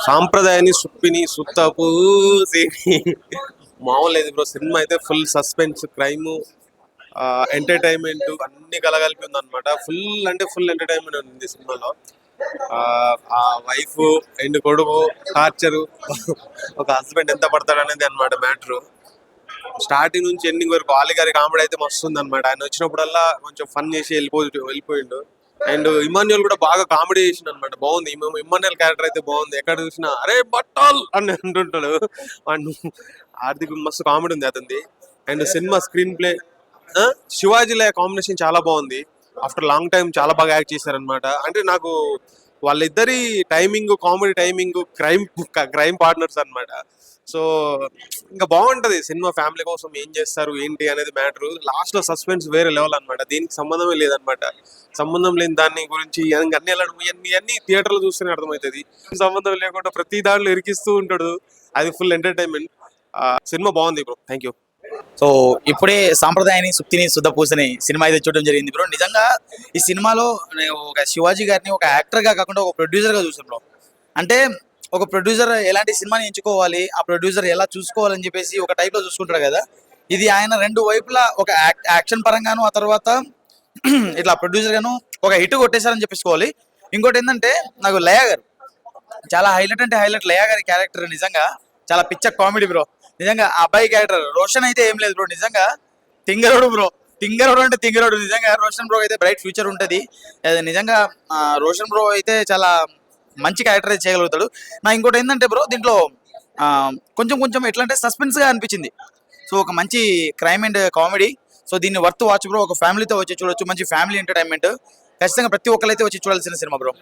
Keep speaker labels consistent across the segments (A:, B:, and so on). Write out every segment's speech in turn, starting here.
A: సాంప్రదాయాన్ని సుప్పిని సుత్త పూసి మామూలు లేదు బ్రో. సినిమా అయితే ఫుల్ సస్పెన్స్, క్రైమ్, ఎంటర్టైన్మెంట్ అన్ని కలగలిపి ఉంది అనమాట. ఫుల్ అంటే ఫుల్ ఎంటర్టైన్మెంట్ ఉంది సినిమాలో. ఆ వైఫ్ అండ్ కొడుకు టార్చరు, ఒక హస్బెండ్ ఎంత పడతాడు అనేది అనమాట మ్యాటర్. స్టార్టింగ్ నుంచి ఎండింగ్ వరకు ఆలి గారి కామెడీ అయితే మస్తు ఉంది అనమాట. ఆయన వచ్చినప్పుడల్లా కొంచెం ఫన్ చేసి వెళ్ళిపోయిండు. అండ్ ఇమాన్యుల్ కూడా బాగా కామెడీ చేసిండు అనమాట. బాగుంది. ఇమాన్యుల్ క్యారెక్టర్ అయితే బాగుంది. ఎక్కడ చూసినా అరే బట్టాల్ అని అంటుంటాడు. అండ్ ఆర్థిక మస్తు కామెడీ ఉంది అతనిది. అండ్ సినిమా స్క్రీన్ ప్లే, శివాజీల కాంబినేషన్ చాలా బాగుంది. ఆఫ్టర్ లాంగ్ టైం చాలా బాగా యాక్ట్ చేశారనమాట. అంటే నాకు వాళ్ళిద్దరి timing, comedy timing, crime partners అనమాట. సో ఇంకా బాగుంటది సినిమా. ఫ్యామిలీ కోసం ఏం చేస్తారు ఏంటి అనేది మ్యాటర్. లాస్ట్ లో సస్పెన్స్ వేరే లెవెల్ అనమాట. దీనికి సంబంధమే లేదనమాట. సంబంధం లేని దాని గురించి అన్ని థియేటర్ లో చూస్తేనే అర్థమవుతుంది. సంబంధం లేకుండా ప్రతి దాంట్లో ఇరికిస్తూ ఉంటాడు. అది ఫుల్ ఎంటర్టైన్మెంట్. సినిమా బాగుంది బ్రో. Thank you.
B: సో ఇప్పుడే సాంప్రదాయాన్ని సుత్తిని శుద్ధపూసని సినిమా అయితే చూడడం జరిగింది బ్రో. నిజంగా ఈ సినిమాలో నేను ఒక శివాజీ గారిని ఒక యాక్టర్ గా కాకుండా ఒక ప్రొడ్యూసర్ గా చూసాను బ్రో. అంటే ఒక ప్రొడ్యూసర్ ఎలాంటి సినిమాని ఎంచుకోవాలి, ఆ ప్రొడ్యూసర్ ఎలా చూసుకోవాలని చెప్పేసి ఒక టైప్ లో చూసుకుంటారు కదా. ఇది ఆయన రెండు వైపులా ఒక యాక్షన్ పరంగాను, ఆ తర్వాత ఇట్లా ప్రొడ్యూసర్ గాను ఒక హిట్ కొట్టేశారని చెప్పేసుకోవాలి. ఇంకోటి ఏంటంటే నాకు లయా గారు చాలా హైలైట్, అంటే హైలైట్. లయా గారి క్యారెక్టర్ నిజంగా చాలా పిచ్చ కామెడీ బ్రో. నిజంగా ఆ అబ్బాయి క్యారెక్టర్ రోషన్ అయితే ఏం లేదు బ్రో. నిజంగా తింగరోడు బ్రో. తింగరోడు అంటే తింగరోడు. నిజంగా రోషన్ బ్రో అయితే బ్రైట్ ఫ్యూచర్ ఉంటుంది. నిజంగా రోషన్ బ్రో అయితే చాలా మంచి క్యారెక్టర్ అయితే చేయగలుగుతాడు. నా ఇంకోటి ఏంటంటే బ్రో, దీంట్లో కొంచెం ఎట్లా అంటే సస్పెన్స్ గా అనిపించింది. సో ఒక మంచి క్రైమ్ అండ్ కామెడీ. సో దీన్ని వర్త్ వాచ్ బ్రో. ఒక ఫ్యామిలీతో వచ్చి చూడొచ్చు. మంచి ఫ్యామిలీ ఎంటర్టైన్మెంట్. ఖచ్చితంగా ప్రతి ఒక్కరైతే వచ్చి చూడాల్సిన సినిమా బ్రో.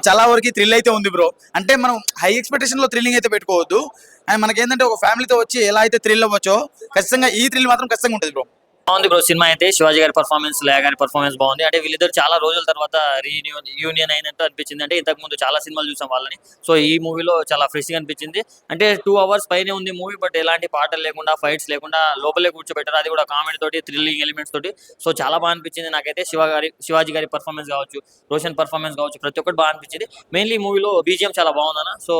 B: చాలా వరకు థ్రిల్ అయితే ఉంది బ్రో. అంటే మనం హై ఎక్స్పెక్టేషన్ లో థ్రిల్లింగ్ అయితే పెట్టుకోవద్దు. అండ్ మనకేంటంటే ఒక ఫ్యామిలీతో వచ్చి ఎలా అయితే థ్రిల్ అవ్వచ్చో ఖచ్చితంగా ఈ థ్రిల్ మాత్రం ఖచ్చితంగా ఉంటుంది బ్రో.
C: బాగుంది బ్రో సినిమా అయితే. శివాజీ గారి పర్ఫార్మెన్స్, లయ గారి పర్ఫార్మెన్స్ బాగుంది. అంటే వీళ్ళిద్దరు చాలా రోజుల తర్వాత యూనియన్ అయినట్టు అనిపించింది. అంటే ఇంతకు ముందు చాలా సినిమాలు చూసాం వాళ్ళని. సో ఈ మూవీలో చాలా ఫ్రెష్ గా అనిపించింది. అంటే 2 hours పైనే ఉంది మూవీ. బట్ ఎలాంటి పాటలు లేకుండా, ఫైట్స్ లేకుండా లోపలే కూర్చోబెట్టారు. అది కూడా కామెడీ తోటి, థ్రిల్లింగ్ ఎలిమెంట్స్ తోటి. సో చాలా బాగా అనిపించింది నాకైతే. శివాజీ గారి పర్ఫార్మెన్స్ కావచ్చు, రోషన్ పర్ఫార్మెన్స్ కావచ్చు, ప్రతి ఒక్కటి బాగా అనిపించింది. మెయిన్లీ మూవీలో బీజిఎం చాలా బాగుందన్న. సో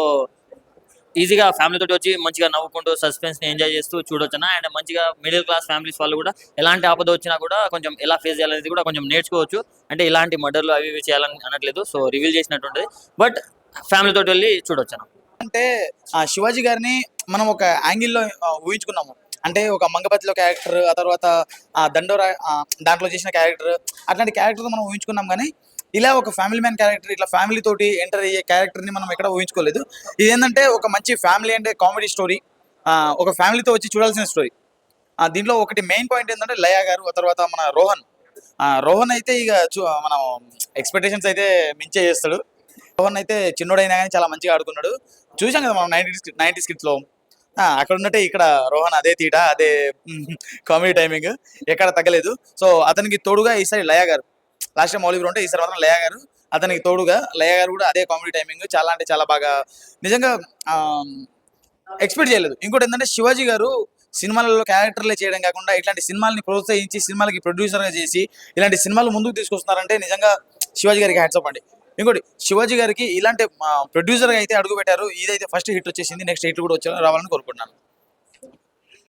C: ఈజీగా ఫ్యామిలీ తోటి వచ్చి మంచిగా నవ్వుకుంటూ సస్పెన్స్ ని ఎంజాయ్ చేస్తూ చూడొచ్చునా. అండ్ మంచిగా మిడిల్ క్లాస్ ఫ్యామిలీస్ వాళ్ళు కూడా ఎలాంటి ఆపద వచ్చినా కూడా కొంచెం ఎలా ఫేస్ చేయాలనేది కూడా కొంచెం నేర్చుకోవచ్చు. అంటే ఇలాంటి మర్డర్లు అవి ఇవి చేయాలని అనట్లేదు. సో రివీల్ చేసినట్టు ఉంటుంది. బట్ ఫ్యామిలీ తోటి వెళ్ళి చూడొచ్చునా.
B: అంటే శివాజీ గారిని మనం ఒక యాంగిల్లో ఊహించుకున్నాము. అంటే ఒక మంగపతిలో క్యారెక్టర్, ఆ తర్వాత దండోరా దాంట్లో చేసిన క్యారెక్టర్, అట్లాంటి క్యారెక్టర్ మనం ఊహించుకున్నాం. కానీ ఇలా ఒక ఫ్యామిలీ మ్యాన్ క్యారెక్టర్, ఇట్లా ఫ్యామిలీ తోటి ఎంటర్ అయ్యే క్యారెక్టర్ ని మనం ఎక్కడ ఊహించుకోలేదు. ఇదేంటంటే ఒక మంచి ఫ్యామిలీ అంటే కామెడీ స్టోరీ, ఒక ఫ్యామిలీతో వచ్చి చూడాల్సిన స్టోరీ. దీంట్లో ఒకటి మెయిన్ పాయింట్ ఏంటంటే లయా గారు, ఆ తర్వాత మన రోహన్ అయితే ఇక మనం ఎక్స్పెక్టేషన్స్ అయితే మించే చేస్తాడు. రోహన్ అయితే చిన్నోడైనా కానీ చాలా మంచిగా ఆడుకున్నాడు. చూసాం కదా మనం 90s కిడ్స్ లో. అక్కడ ఉన్నట్టే ఇక్కడ రోహన్ అదే తీట, అదే కామెడీ టైమింగ్ ఎక్కడ తగ్గలేదు. సో అతనికి తోడుగా ఈసారి లయా గారు, లాస్ట్ టైం మౌలిక ఉంటే ఈసారి మాత్రం లయా గారు అతనికి తోడుగా. లయా గారు కూడా అదే కామెడీ టైమింగ్. చాలా అంటే చాలా బాగా నిజంగా ఎక్స్పెక్ట్ చేయలేదు. ఇంకోటి ఏంటంటే శివాజీ గారు సినిమాలలో క్యారెక్టర్లే చేయడం కాకుండా ఇట్లాంటి సినిమాలని ప్రోత్సహించి సినిమాలకి ప్రొడ్యూసర్గా చేసి ఇలాంటి సినిమాలు ముందుకు తీసుకొస్తున్నారంటే నిజంగా శివాజీ గారికి హ్యాట్స్ ఆఫ్ అండి. ఇంకోటి శివాజీ గారికి ఇలాంటి ప్రొడ్యూసర్గా అయితే అడుగు పెట్టారు. ఇదైతే ఫస్ట్ హిట్ వచ్చేసింది. నెక్స్ట్ హిట్ కూడా రావాలని కోరుకుంటున్నాను.